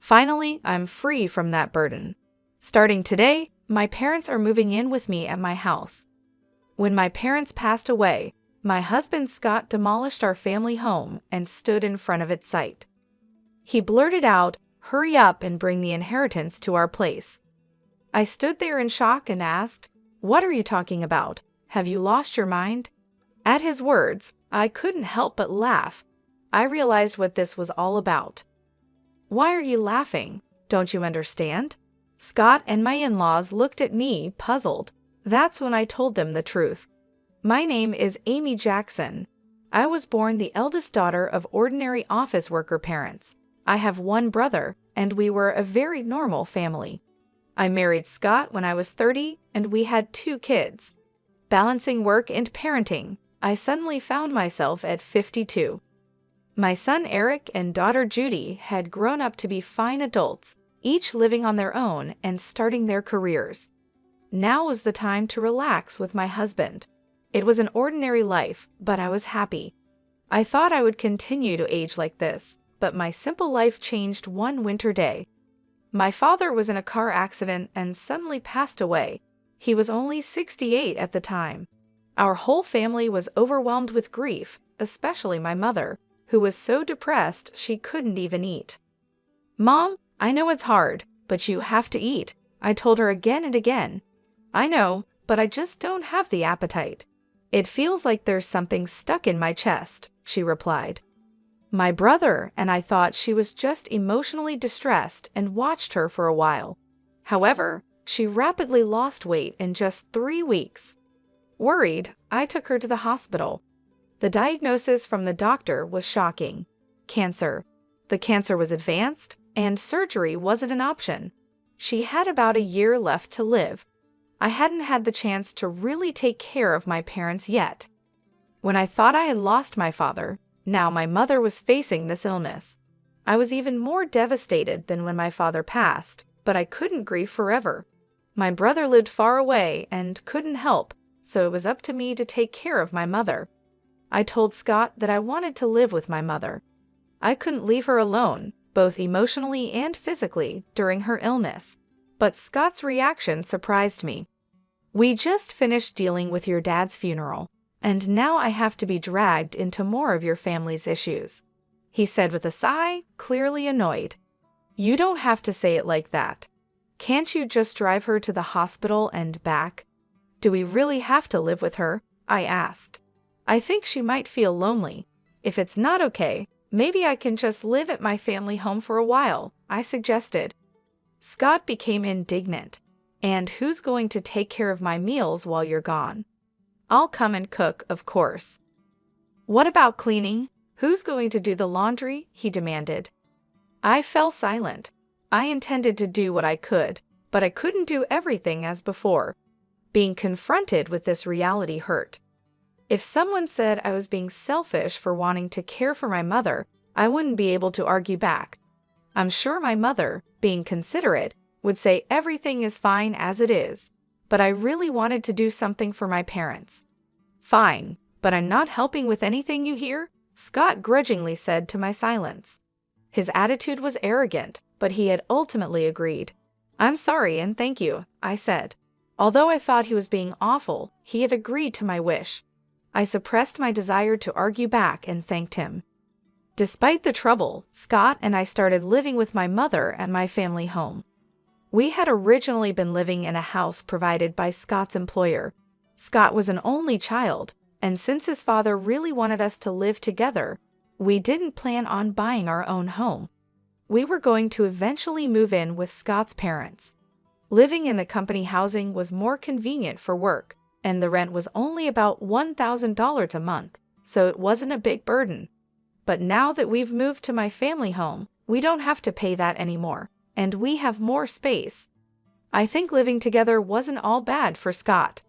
Finally, I'm free from that burden. Starting today, my parents are moving in with me at my house. When my parents passed away, my husband Scott demolished our family home and stood in front of its site. He blurted out, "Hurry up and bring the inheritance to our place." I stood there in shock and asked, "What are you talking about? Have you lost your mind?" At his words, I couldn't help but laugh. I realized what this was all about. "Why are you laughing? Don't you understand?" Scott and my in-laws looked at me, puzzled. That's when I told them the truth. My name is Amy Jackson. I was born the eldest daughter of ordinary office worker parents. I have one brother, and we were a very normal family. I married Scott when I was 30, and we had 2 kids. Balancing work and parenting, I suddenly found myself at 52. My son Eric and daughter Judy had grown up to be fine adults, each living on their own and starting their careers. Now was the time to relax with my husband. It was an ordinary life, but I was happy. I thought I would continue to age like this, but my simple life changed one winter day. My father was in a car accident and suddenly passed away. He was only 68 at the time. Our whole family was overwhelmed with grief, especially my mother, who was so depressed she couldn't even eat. "Mom, I know it's hard, but you have to eat," I told her again and again. "I know, but I just don't have the appetite. It feels like there's something stuck in my chest," she replied. My brother and I thought she was just emotionally distressed and watched her for a while. However, she rapidly lost weight in just 3 weeks. Worried, I took her to the hospital. The diagnosis from the doctor was shocking: cancer. The cancer was advanced, and surgery wasn't an option. She had about a year left to live. I hadn't had the chance to really take care of my parents yet. When I thought I had lost my father, now my mother was facing this illness. I was even more devastated than when my father passed, but I couldn't grieve forever. My brother lived far away and couldn't help, so it was up to me to take care of my mother. I told Scott that I wanted to live with my mother. I couldn't leave her alone, both emotionally and physically, during her illness. But Scott's reaction surprised me. "We just finished dealing with your dad's funeral, and now I have to be dragged into more of your family's issues," he said with a sigh, clearly annoyed. "You don't have to say it like that. Can't you just drive her to the hospital and back?" "Do we really have to live with her?" I asked. "I think she might feel lonely. If it's not okay, maybe I can just live at my family home for a while," I suggested. Scott became indignant. "And who's going to take care of my meals while you're gone?" "I'll come and cook, of course." "What about cleaning? Who's going to do the laundry?" he demanded. I fell silent. I intended to do what I could, but I couldn't do everything as before. Being confronted with this reality hurt. If someone said I was being selfish for wanting to care for my mother, I wouldn't be able to argue back. I'm sure my mother, being considerate, would say everything is fine as it is, but I really wanted to do something for my parents. "Fine, but I'm not helping with anything, you hear?" Scott grudgingly said to my silence. His attitude was arrogant, but he had ultimately agreed. "I'm sorry and thank you," I said. Although I thought he was being awful, he had agreed to my wish. I suppressed my desire to argue back and thanked him. Despite the trouble, Scott and I started living with my mother at my family home. We had originally been living in a house provided by Scott's employer. Scott was an only child, and since his father really wanted us to live together, we didn't plan on buying our own home. We were going to eventually move in with Scott's parents. Living in the company housing was more convenient for work, and the rent was only about $1,000 a month, so it wasn't a big burden. But now that we've moved to my family home, we don't have to pay that anymore, and we have more space. I think living together wasn't all bad for Scott.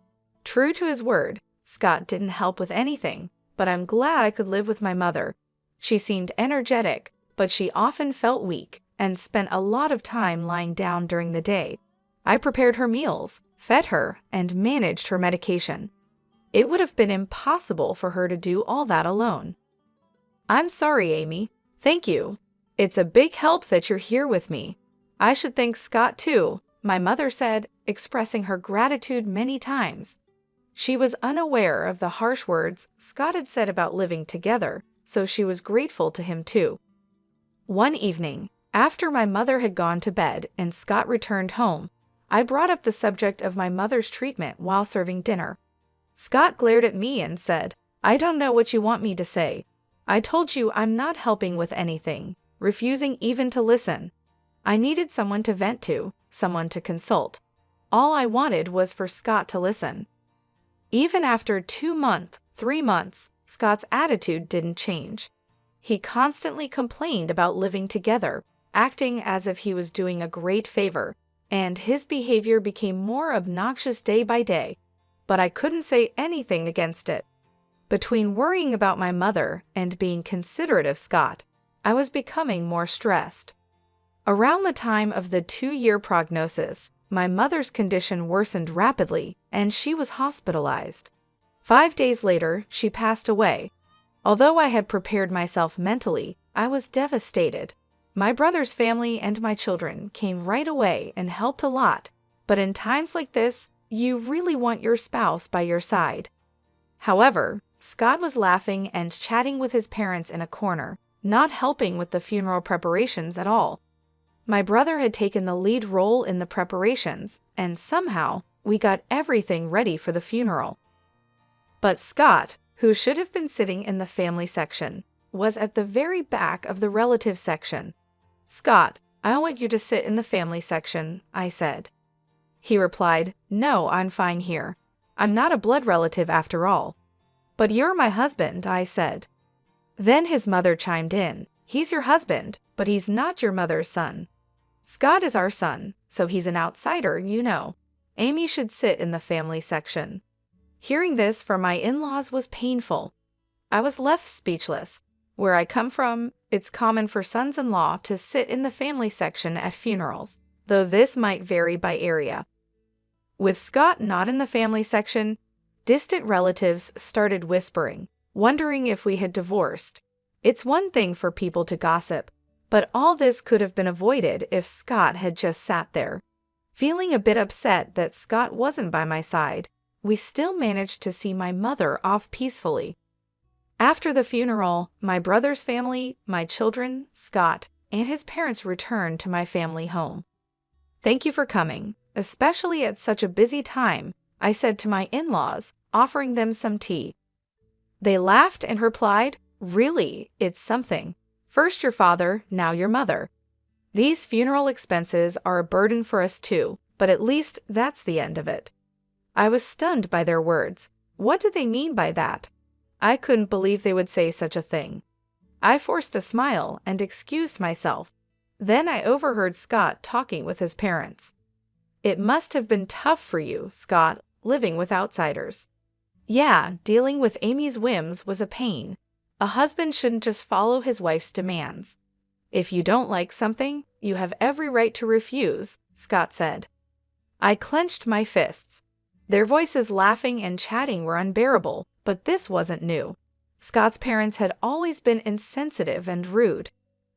True to his word, Scott didn't help with anything, but I'm glad I could live with my mother. She seemed energetic, but she often felt weak and spent a lot of time lying down during the day. I prepared her meals, fed her, and managed her medication. It would have been impossible for her to do all that alone. "I'm sorry, Amy." "Thank you. It's a big help that you're here with me. I should thank Scott too, my mother said, expressing her gratitude many times. She was unaware of the harsh words Scott had said about living together, so she was grateful to him too. One evening, after my mother had gone to bed and Scott returned home, I brought up the subject of my mother's treatment while serving dinner. Scott glared at me and said, "I don't know what you want me to say. I told you I'm not helping with anything," refusing even to listen. I needed someone to vent to, someone to consult. All I wanted was for Scott to listen. Even after 2 months, 3 months, Scott's attitude didn't change. He constantly complained about living together, acting as if he was doing a great favor, and his behavior became more obnoxious day by day, but I couldn't say anything against it. Between worrying about my mother and being considerate of Scott, I was becoming more stressed. Around the time of the 2-year prognosis, my mother's condition worsened rapidly and she was hospitalized. 5 days later, she passed away. Although I had prepared myself mentally, I was devastated. My brother's family and my children came right away and helped a lot, but in times like this, you really want your spouse by your side. However, Scott was laughing and chatting with his parents in a corner, not helping with the funeral preparations at all. My brother had taken the lead role in the preparations, and somehow we got everything ready for the funeral. But Scott, who should have been sitting in the family section, was at the very back of the relative section. "Scott, I want you to sit in the family section," I said. He replied, "No, I'm fine here. I'm not a blood relative after all." "But you're my husband," I said. Then his mother chimed in, "He's your husband, but he's not your mother's son. Scott is our son, so he's an outsider, you know. Amy should sit in the family section." Hearing this from my in-laws was painful. I was left speechless. Where I come from, it's common for sons-in-law to sit in the family section at funerals, though this might vary by area. With Scott not in the family section, distant relatives started whispering, wondering if we had divorced. It's one thing for people to gossip, but all this could have been avoided if Scott had just sat there. Feeling a bit upset that Scott wasn't by my side, we still managed to see my mother off peacefully. After the funeral, my brother's family, my children, Scott, and his parents returned to my family home. "Thank you for coming, especially at such a busy time," I said to my in-laws, offering them some tea. They laughed and replied, "Really, it's something. First your father, now your mother. These funeral expenses are a burden for us too, but at least that's the end of it." I was stunned by their words. What did they mean by that? I couldn't believe they would say such a thing. I forced a smile and excused myself. Then I overheard Scott talking with his parents. "It must have been tough for you, Scott, living with outsiders." "Yeah, dealing with Amy's whims was a pain. A husband shouldn't just follow his wife's demands. If you don't like something, you have every right to refuse," Scott said. I clenched my fists. Their voices laughing and chatting were unbearable, but this wasn't new. Scott's parents had always been insensitive and rude.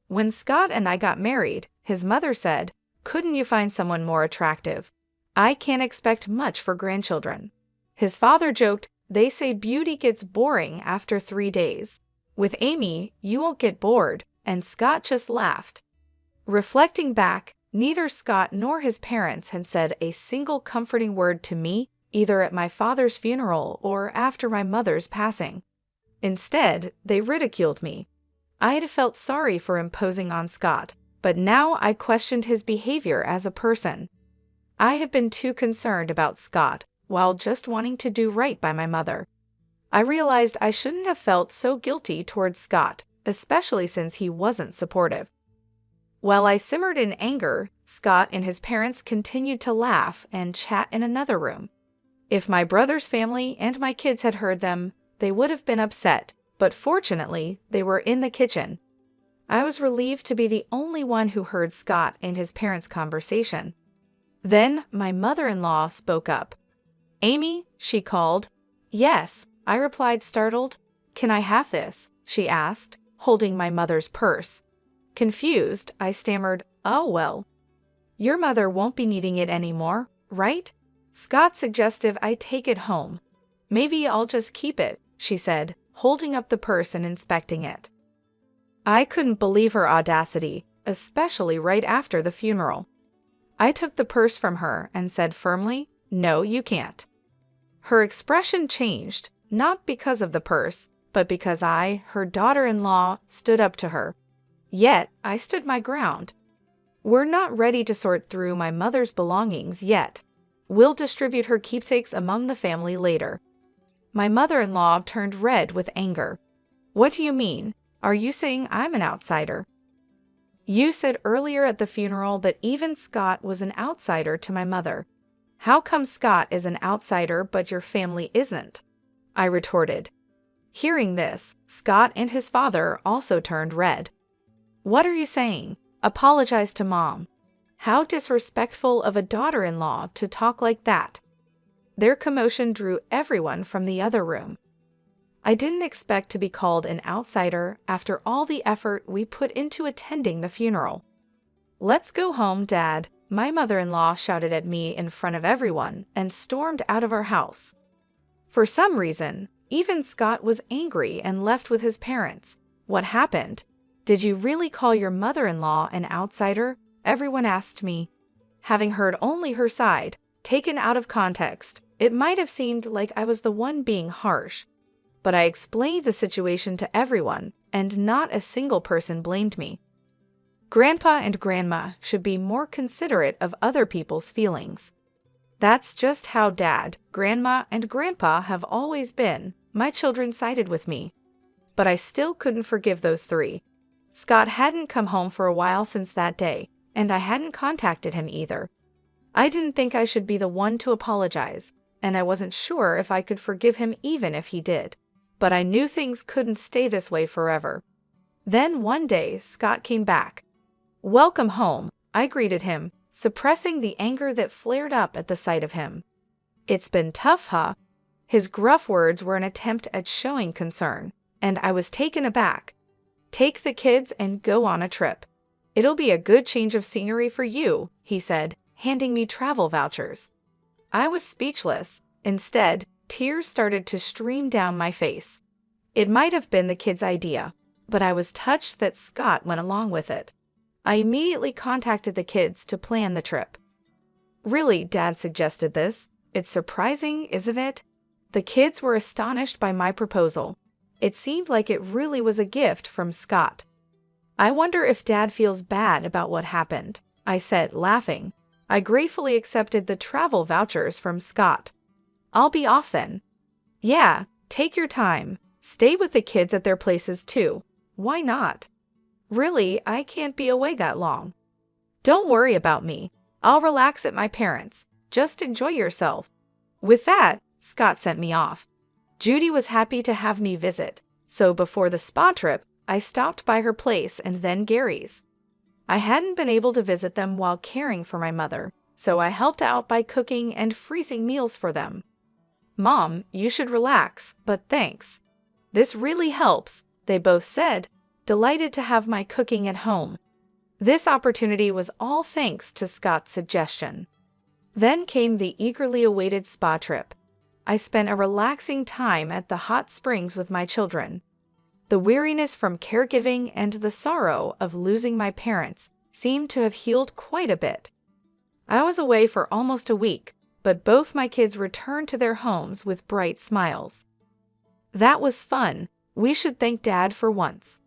When Scott and I got married, his mother said, "Couldn't you find someone more attractive? I can't expect much for grandchildren." His father joked, "They say beauty gets boring after 3 days. With Amy, you won't get bored," and Scott just laughed. Reflecting back, neither Scott nor his parents had said a single comforting word to me, either at my father's funeral or after my mother's passing. Instead, they ridiculed me. I had felt sorry for imposing on Scott, but now I questioned his behavior as a person. I had been too concerned about Scott, while just wanting to do right by my mother. I realized I shouldn't have felt so guilty towards Scott, especially since he wasn't supportive. While I simmered in anger, Scott and his parents continued to laugh and chat in another room. If my brother's family and my kids had heard them, they would have been upset, but fortunately, they were in the kitchen. I was relieved to be the only one who heard Scott and his parents' conversation. Then my mother-in-law spoke up. "Amy," she called. "Yes," I replied, startled. "Can I have this?" she asked, holding my mother's purse. Confused, I stammered, "Oh well. Your mother won't be needing it anymore, right?" Scott suggested I take it home. "Maybe I'll just keep it," she said, holding up the purse and inspecting it. I couldn't believe her audacity, especially right after the funeral. I took the purse from her and said firmly, "No, you can't." Her expression changed, not because of the purse, but because I, her daughter-in-law, stood up to her. Yet, I stood my ground. "We're not ready to sort through my mother's belongings yet. We'll distribute her keepsakes among the family later." My mother-in-law turned red with anger. "What do you mean? Are you saying I'm an outsider?" "You said earlier at the funeral that even Scott was an outsider to my mother. How come Scott is an outsider but your family isn't?" I retorted. Hearing this, Scott and his father also turned red. "What are you saying? Apologize to Mom. How disrespectful of a daughter-in-law to talk like that." Their commotion drew everyone from the other room. I didn't expect to be called an outsider after all the effort we put into attending the funeral. "Let's go home, Dad," my mother-in-law shouted at me in front of everyone and stormed out of our house. For some reason, even Scott was angry and left with his parents. "What happened? Did you really call your mother-in-law an outsider?" everyone asked me. Having heard only her side, taken out of context, it might have seemed like I was the one being harsh. But I explained the situation to everyone, and not a single person blamed me. Grandpa and Grandma should be more considerate of other people's feelings. That's just how Dad, Grandma, and Grandpa have always been. My children sided with me. But I still couldn't forgive those three. Scott hadn't come home for a while since that day, and I hadn't contacted him either. I didn't think I should be the one to apologize, and I wasn't sure if I could forgive him even if he did. But I knew things couldn't stay this way forever. Then one day, Scott came back. "Welcome home," I greeted him, suppressing the anger that flared up at the sight of him. "It's been tough, huh?" His gruff words were an attempt at showing concern, and I was taken aback. "Take the kids and go on a trip. It'll be a good change of scenery for you," he said, handing me travel vouchers. I was speechless. Instead, tears started to stream down my face. It might have been the kids' idea, but I was touched that Scott went along with it. I immediately contacted the kids to plan the trip. "Really, Dad suggested this. It's surprising, isn't it?" The kids were astonished by my proposal. It seemed like it really was a gift from Scott. "I wonder if Dad feels bad about what happened," I said, laughing. I gratefully accepted the travel vouchers from Scott. "I'll be off then." "Yeah, take your time. Stay with the kids at their places too. Why not?" "Really, I can't be away that long." "Don't worry about me. I'll relax at my parents'. Just enjoy yourself." With that, Scott sent me off. Judy was happy to have me visit, so before the spa trip, I stopped by her place and then Gary's. I hadn't been able to visit them while caring for my mother, so I helped out by cooking and freezing meals for them. "Mom, you should relax, but thanks. This really helps," they both said, delighted to have my cooking at home. This opportunity was all thanks to Scott's suggestion. Then came the eagerly awaited spa trip. I spent a relaxing time at the hot springs with my children. The weariness from caregiving and the sorrow of losing my parents seemed to have healed quite a bit. I was away for almost a week, but both my kids returned to their homes with bright smiles. "That was fun. We should thank Dad for once."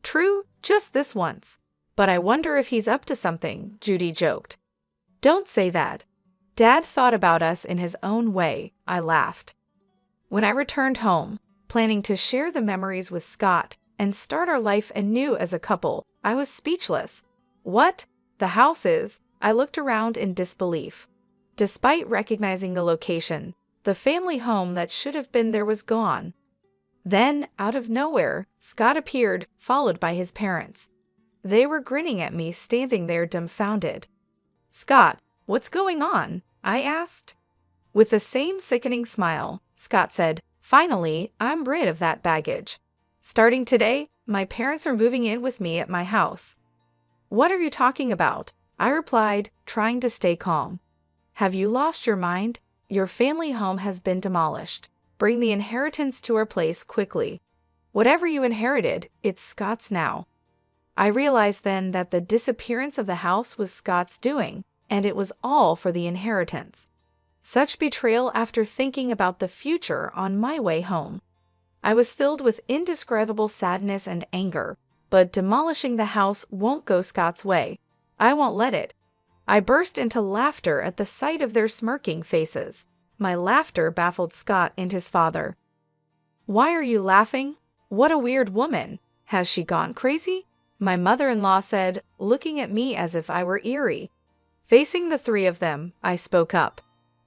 "True, just this once. But I wonder if he's up to something," Judy joked. "Don't say that. Dad thought about us in his own way," I laughed. When I returned home, planning to share the memories with Scott and start our life anew as a couple, I was speechless. "What? The house is?" I looked around in disbelief. Despite recognizing the location, the family home that should have been there was gone. Then, out of nowhere, Scott appeared, followed by his parents. They were grinning at me, standing there dumbfounded. "Scott, what's going on?" I asked. With the same sickening smile, Scott said, "Finally, I'm rid of that baggage. Starting today, my parents are moving in with me at my house. "What are you talking about?" I replied, trying to stay calm. "Have you lost your mind? Your family home has been demolished. Bring the inheritance to our place quickly. Whatever you inherited, it's Scott's now." I realized then that the disappearance of the house was Scott's doing, and it was all for the inheritance. Such betrayal after thinking about the future on my way home. I was filled with indescribable sadness and anger, but demolishing the house won't go Scott's way. I won't let it. I burst into laughter at the sight of their smirking faces. My laughter baffled Scott and his father. "Why are you laughing? What a weird woman. Has she gone crazy?" my mother-in-law said, looking at me as if I were eerie. Facing the three of them, I spoke up.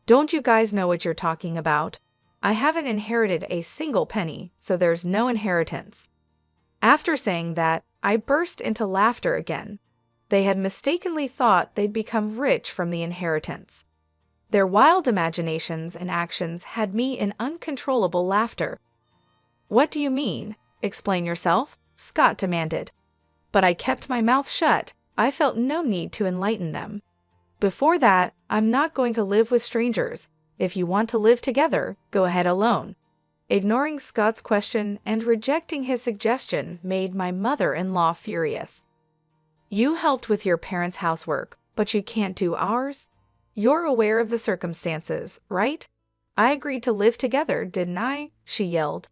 "Don't you guys know what you're talking about? I haven't inherited a single penny, so there's no inheritance." After saying that, I burst into laughter again. They had mistakenly thought they'd become rich from the inheritance. Their wild imaginations and actions had me in uncontrollable laughter. "What do you mean? Explain yourself," Scott demanded. But I kept my mouth shut. I felt no need to enlighten them. "Before that, I'm not going to live with strangers. If you want to live together, go ahead alone." Ignoring Scott's question and rejecting his suggestion made my mother-in-law furious. "You helped with your parents' housework, but you can't do ours? You're aware of the circumstances, right? I agreed to live together, didn't I?" she yelled.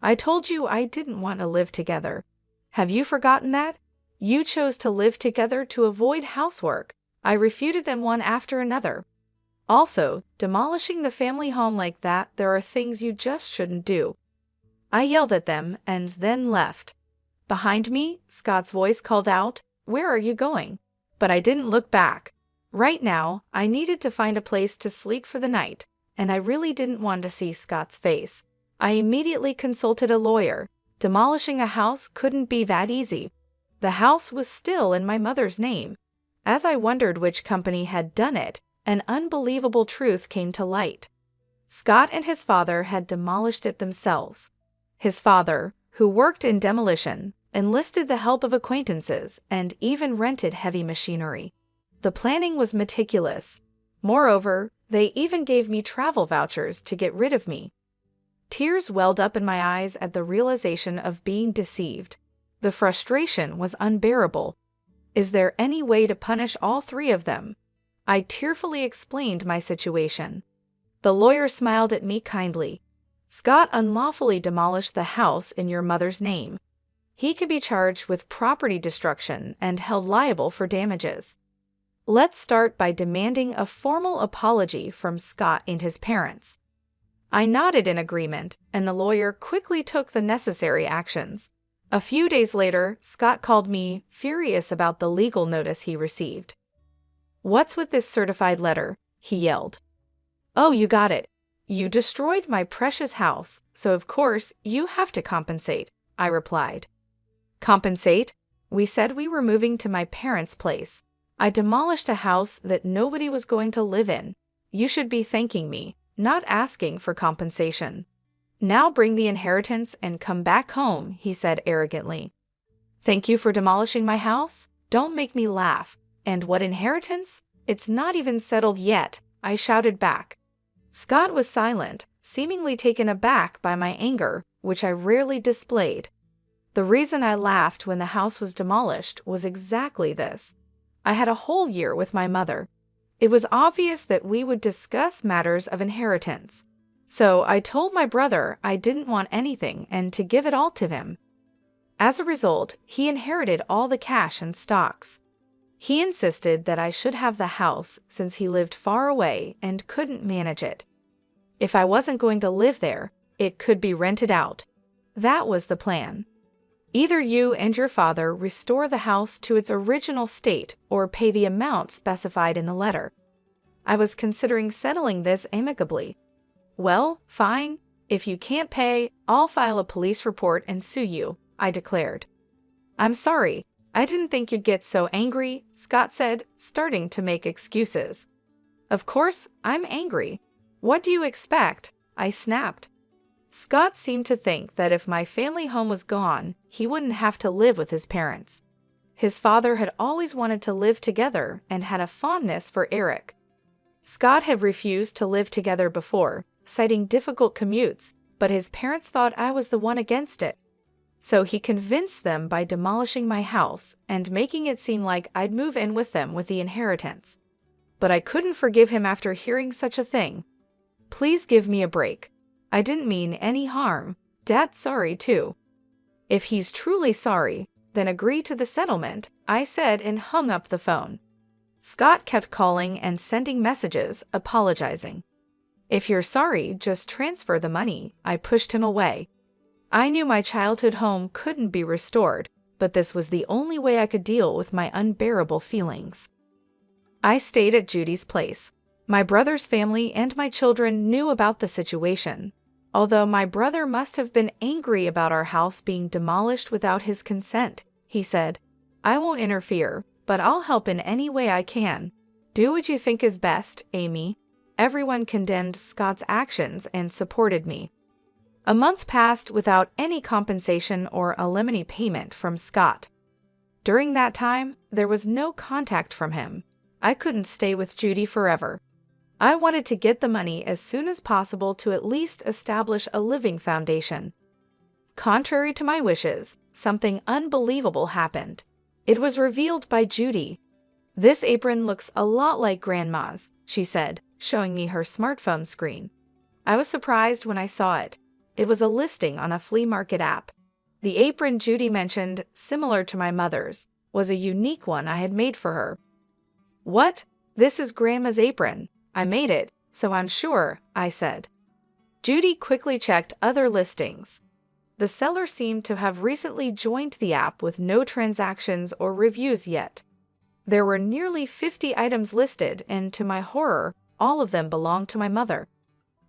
"I told you I didn't want to live together. Have you forgotten that? You chose to live together to avoid housework." I refuted them one after another. "Also, demolishing the family home like that, there are things you just shouldn't do." I yelled at them and then left. Behind me, Scott's voice called out, "Where are you going?" But I didn't look back. Right now, I needed to find a place to sleep for the night, and I really didn't want to see Scott's face. I immediately consulted a lawyer. Demolishing a house couldn't be that easy. The house was still in my mother's name. As I wondered which company had done it, an unbelievable truth came to light. Scott and his father had demolished it themselves. His father, who worked in demolition, enlisted the help of acquaintances and even rented heavy machinery. The planning was meticulous. Moreover, they even gave me travel vouchers to get rid of me. Tears welled up in my eyes at the realization of being deceived. The frustration was unbearable. Is there any way to punish all three of them? I tearfully explained my situation. The lawyer smiled at me kindly. "Scott unlawfully demolished the house in your mother's name. He could be charged with property destruction and held liable for damages. Let's start by demanding a formal apology from Scott and his parents." I nodded in agreement, and the lawyer quickly took the necessary actions. A few days later, Scott called me, furious about the legal notice he received. "What's with this certified letter?" he yelled. "Oh, you got it. You destroyed my precious house, so of course you have to compensate," I replied. "Compensate? We said we were moving to my parents' place. I demolished a house that nobody was going to live in. You should be thanking me, not asking for compensation." "Now bring the inheritance and come back home," he said arrogantly. "Thank you for demolishing my house? Don't make me laugh. And what inheritance? It's not even settled yet," I shouted back. Scott was silent, seemingly taken aback by my anger, which I rarely displayed. The reason I laughed when the house was demolished was exactly this. I had a whole year with my mother. It was obvious that we would discuss matters of inheritance. So I told my brother I didn't want anything and to give it all to him. As a result, he inherited all the cash and stocks. He insisted that I should have the house since he lived far away and couldn't manage it. If I wasn't going to live there, it could be rented out. That was the plan. Either you and your father restore the house to its original state or pay the amount specified in the letter. I was considering settling this amicably. "Well, fine. If you can't pay, I'll file a police report and sue you," I declared. "I'm sorry. I didn't think you'd get so angry," Scott said, starting to make excuses. "Of course, I'm angry. What do you expect?" I snapped. Scott seemed to think that if my family home was gone, he wouldn't have to live with his parents. His father had always wanted to live together and had a fondness for Eric. Scott had refused to live together before, citing difficult commutes, but his parents thought I was the one against it. So he convinced them by demolishing my house and making it seem like I'd move in with them with the inheritance. But I couldn't forgive him after hearing such a thing. Please give me a break. I didn't mean any harm. Dad's sorry too. If he's truly sorry, then agree to the settlement, I said and hung up the phone. Scott kept calling and sending messages, apologizing. If you're sorry, just transfer the money, I pushed him away. I knew my childhood home couldn't be restored, but this was the only way I could deal with my unbearable feelings. I stayed at Judy's place. My brother's family and my children knew about the situation, although my brother must have been angry about our house being demolished without his consent. He said, "I won't interfere, but I'll help in any way I can. Do what you think is best, Amy." Everyone condemned Scott's actions and supported me. A month passed without any compensation or alimony payment from Scott. During that time, there was no contact from him. I couldn't stay with Judy forever. I wanted to get the money as soon as possible to at least establish a living foundation. Contrary to my wishes, something unbelievable happened. It was revealed by Judy. "This apron looks a lot like Grandma's," she said, showing me her smartphone screen. I was surprised when I saw it. It was a listing on a flea market app. The apron Judy mentioned, similar to my mother's, was a unique one I had made for her. "What? This is Grandma's apron. I made it, so I'm sure," I said. Judy quickly checked other listings. The seller seemed to have recently joined the app with no transactions or reviews yet. There were nearly 50 items listed, and to my horror, all of them belonged to my mother.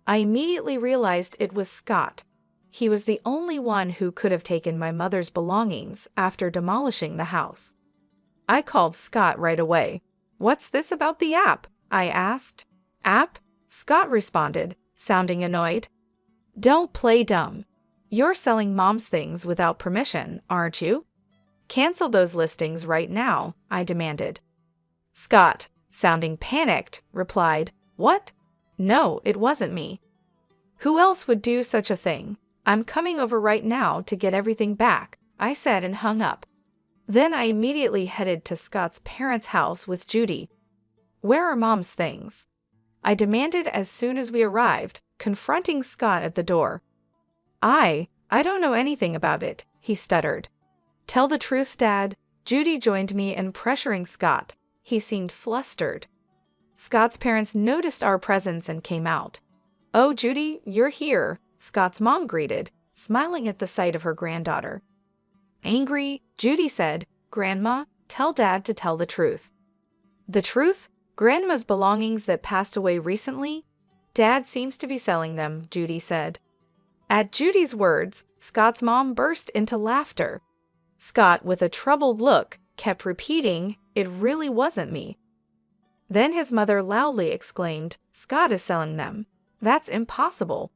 I immediately realized it was Scott. He was the only one who could have taken my mother's belongings after demolishing the house. I called Scott right away. "What's this about the app?" I asked. "App?" Scott responded, sounding annoyed. "Don't play dumb. You're selling Mom's things without permission, aren't you? Cancel those listings right now," I demanded. Scott, sounding panicked, replied, "What? No, it wasn't me. Who else would do such a thing? I'm coming over right now to get everything back," I said and hung up. Then I immediately headed to Scott's parents' house with Judy. "Where are Mom's things?" I demanded as soon as we arrived, confronting Scott at the door. I don't know anything about it," he stuttered. "Tell the truth, Dad." Judy joined me in pressuring Scott. He seemed flustered. Scott's parents noticed our presence and came out. "Oh, Judy, you're here," Scott's mom greeted, smiling at the sight of her granddaughter. Angry, Judy said, "Grandma, tell Dad to tell the truth." "The truth? Grandma's belongings that passed away recently? Dad seems to be selling them," Judy said. At Judy's words, Scott's mom burst into laughter. Scott, with a troubled look, kept repeating, "It really wasn't me." Then his mother loudly exclaimed, "Scott is selling them. That's impossible.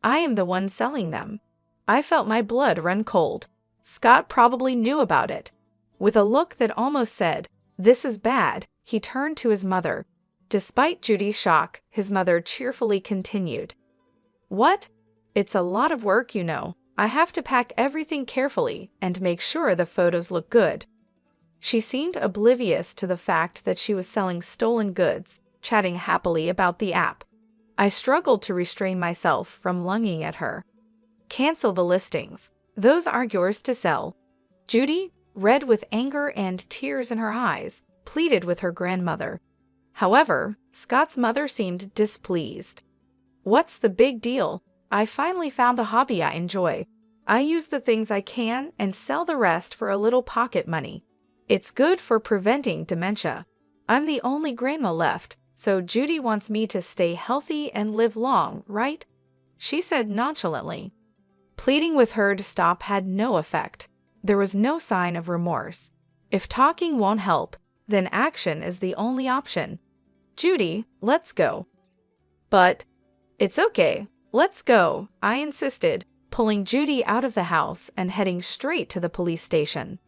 I am the one selling them." I felt my blood run cold. Scott probably knew about it. With a look that almost said, "This is bad," he turned to his mother. Despite Judy's shock, his mother cheerfully continued, "What? It's a lot of work, you know. I have to pack everything carefully and make sure the photos look good." She seemed oblivious to the fact that she was selling stolen goods, chatting happily about the app. I struggled to restrain myself from lunging at her. "Cancel the listings. Those aren't yours to sell." Judy, red with anger and tears in her eyes, pleaded with her grandmother. However, Scott's mother seemed displeased. "What's the big deal? I finally found a hobby I enjoy. I use the things I can and sell the rest for a little pocket money. It's good for preventing dementia. I'm the only grandma left, so Judy wants me to stay healthy and live long, right?" she said nonchalantly. Pleading with her to stop had no effect. There was no sign of remorse. If talking won't help, then action is the only option. "Judy, let's go." "But..." "It's okay. Let's go," I insisted, pulling Judy out of the house and heading straight to the police station.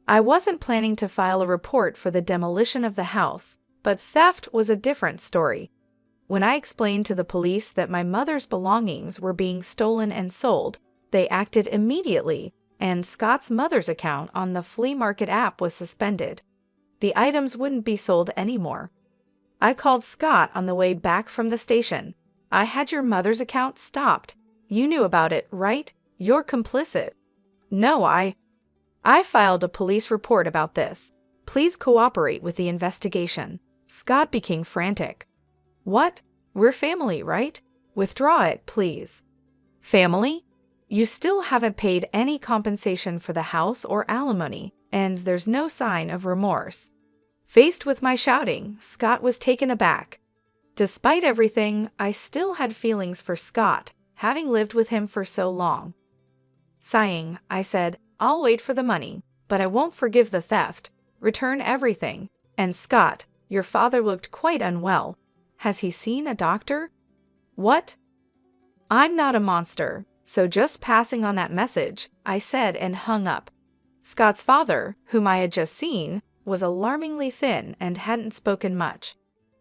I wasn't planning to file a report for the demolition of the house, but theft was a different story. When I explained to the police that my mother's belongings were being stolen and sold, they acted immediately, and Scott's mother's account on the flea market app was suspended. The items wouldn't be sold anymore. I called Scott on the way back from the station. "I had your mother's account stopped. You knew about it, right? You're complicit." "No, I filed a police report about this. Please cooperate with the investigation." Scott became frantic. "What? We're family, right? Withdraw it, please." "Family? You still haven't paid any compensation for the house or alimony, and there's no sign of remorse." Faced with my shouting, Scott was taken aback. Despite everything, I still had feelings for Scott, having lived with him for so long. Sighing, I said, "I'll wait for the money, but I won't forgive the theft. Return everything." "And Scott, your father looked quite unwell. Has he seen a doctor?" "What?" "I'm not a monster, so just passing on that message," I said and hung up. Scott's father, whom I had just seen, was alarmingly thin and hadn't spoken much.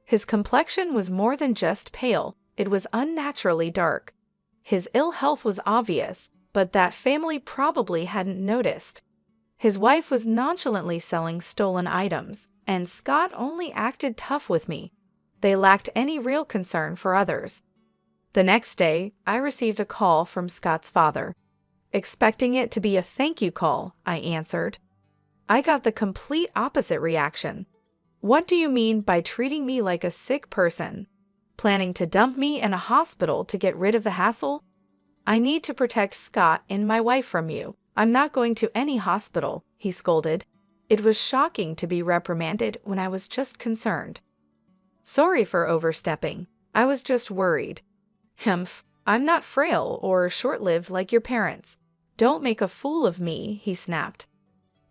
His complexion was more than just pale, it was unnaturally dark. His ill health was obvious, but that family probably hadn't noticed. His wife was nonchalantly selling stolen items, and Scott only acted tough with me. They lacked any real concern for others. The next day, I received a call from Scott's father. Expecting it to be a thank you call, I answered. I got the complete opposite reaction. "What do you mean by treating me like a sick person? Planning to dump me in a hospital to get rid of the hassle? I need to protect Scott and my wife from you. I'm not going to any hospital," he scolded. It was shocking to be reprimanded when I was just concerned. "Sorry for overstepping. I was just worried." "Humph, I'm not frail or short-lived like your parents. Don't make a fool of me," he snapped.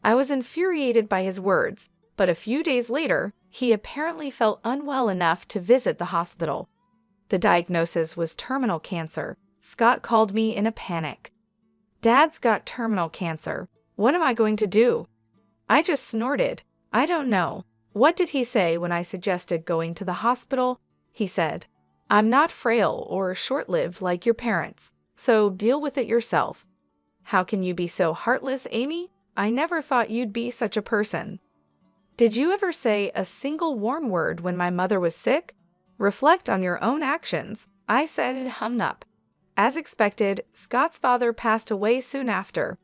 I was infuriated by his words, but a few days later, he apparently felt unwell enough to visit the hospital. The diagnosis was terminal cancer. Scott called me in a panic. "Dad's got terminal cancer. What am I going to do?" I just snorted. "I don't know." "What did he say when I suggested going to the hospital?" He said, "I'm not frail or short-lived like your parents, so deal with it yourself." How can you be so heartless, Amy? I never thought you'd be such a person. Did you ever say a single warm word when my mother was sick? Reflect on your own actions, I said and hung up. As expected, Scott's father passed away soon after.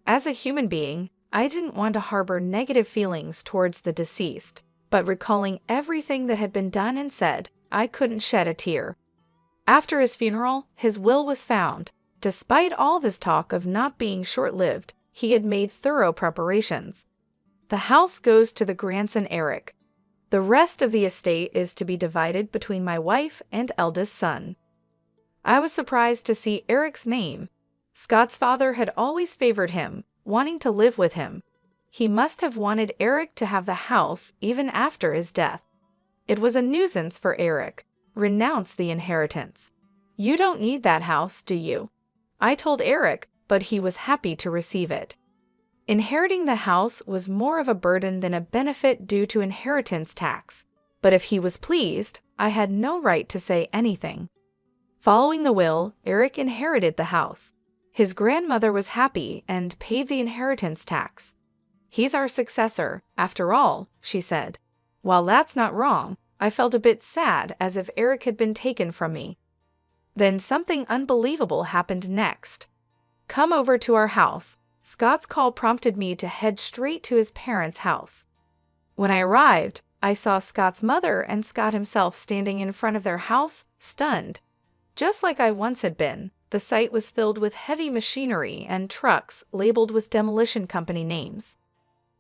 As a human being, I didn't want to harbor negative feelings towards the deceased, but recalling everything that had been done and said, I couldn't shed a tear. After his funeral, his will was found. Despite all this talk of not being short-lived, he had made thorough preparations. The house goes to the grandson Eric. The rest of the estate is to be divided between my wife and eldest son. I was surprised to see Eric's name. Scott's father had always favored him, wanting to live with him. He must have wanted Eric to have the house even after his death. It was a nuisance for Eric. Renounce the inheritance. You don't need that house, do you? I told Eric, but he was happy to receive it. Inheriting the house was more of a burden than a benefit due to inheritance tax, but if he was pleased, I had no right to say anything. Following the will, Eric inherited the house. His grandmother was happy and paid the inheritance tax. He's our successor, after all, she said. While that's not wrong, I felt a bit sad as if Eric had been taken from me. Then something unbelievable happened next. Come over to our house. Scott's call prompted me to head straight to his parents' house. When I arrived, I saw Scott's mother and Scott himself standing in front of their house, stunned. Just like I once had been, the site was filled with heavy machinery and trucks labeled with demolition company names.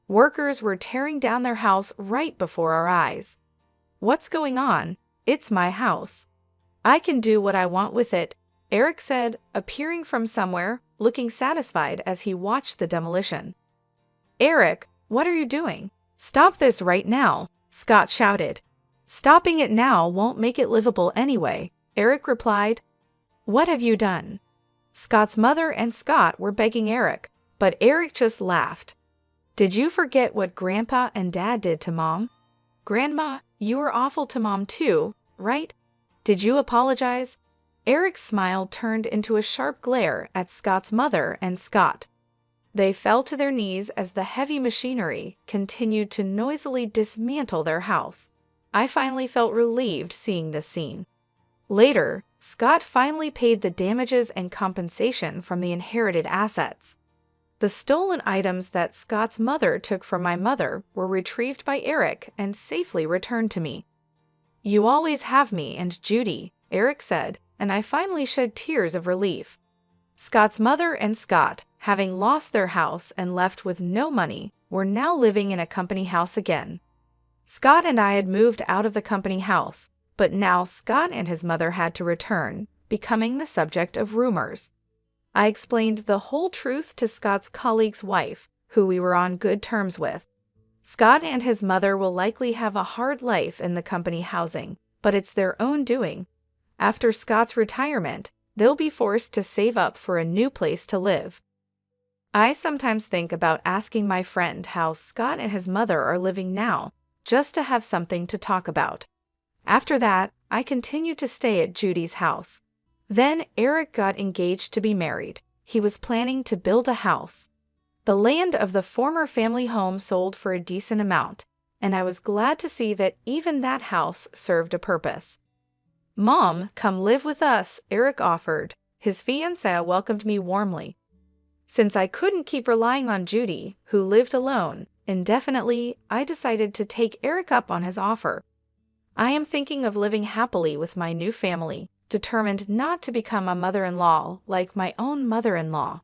Workers were tearing down their house right before our eyes. What's going on? It's my house. I can do what I want with it, Eric said, appearing from somewhere, looking satisfied as he watched the demolition. Eric, what are you doing? Stop this right now, Scott shouted. Stopping it now won't make it livable anyway, Eric replied. What have you done? Scott's mother and Scott were begging Eric, but Eric just laughed. Did you forget what Grandpa and Dad did to Mom? Grandma, you were awful to Mom too, right? Did you apologize? Eric's smile turned into a sharp glare at Scott's mother and Scott. They fell to their knees as the heavy machinery continued to noisily dismantle their house. I finally felt relieved seeing this scene. Later, Scott finally paid the damages and compensation from the inherited assets. The stolen items that Scott's mother took from my mother were retrieved by Eric and safely returned to me. "You always have me and Judy," Eric said, and I finally shed tears of relief. Scott's mother and Scott, having lost their house and left with no money, were now living in a company house again. Scott and I had moved out of the company house, but now Scott and his mother had to return, becoming the subject of rumors. I explained the whole truth to Scott's colleague's wife, who we were on good terms with. Scott and his mother will likely have a hard life in the company housing, but it's their own doing. After Scott's retirement, they'll be forced to save up for a new place to live. I sometimes think about asking my friend how Scott and his mother are living now, just to have something to talk about. After that, I continued to stay at Judy's house. Then Eric got engaged to be married. He was planning to build a house. The land of the former family home sold for a decent amount, and I was glad to see that even that house served a purpose. "Mom, come live with us," Eric offered. His fiancée welcomed me warmly. Since I couldn't keep relying on Judy, who lived alone, indefinitely, I decided to take Eric up on his offer. I am thinking of living happily with my new family, determined not to become a mother-in-law like my own mother-in-law.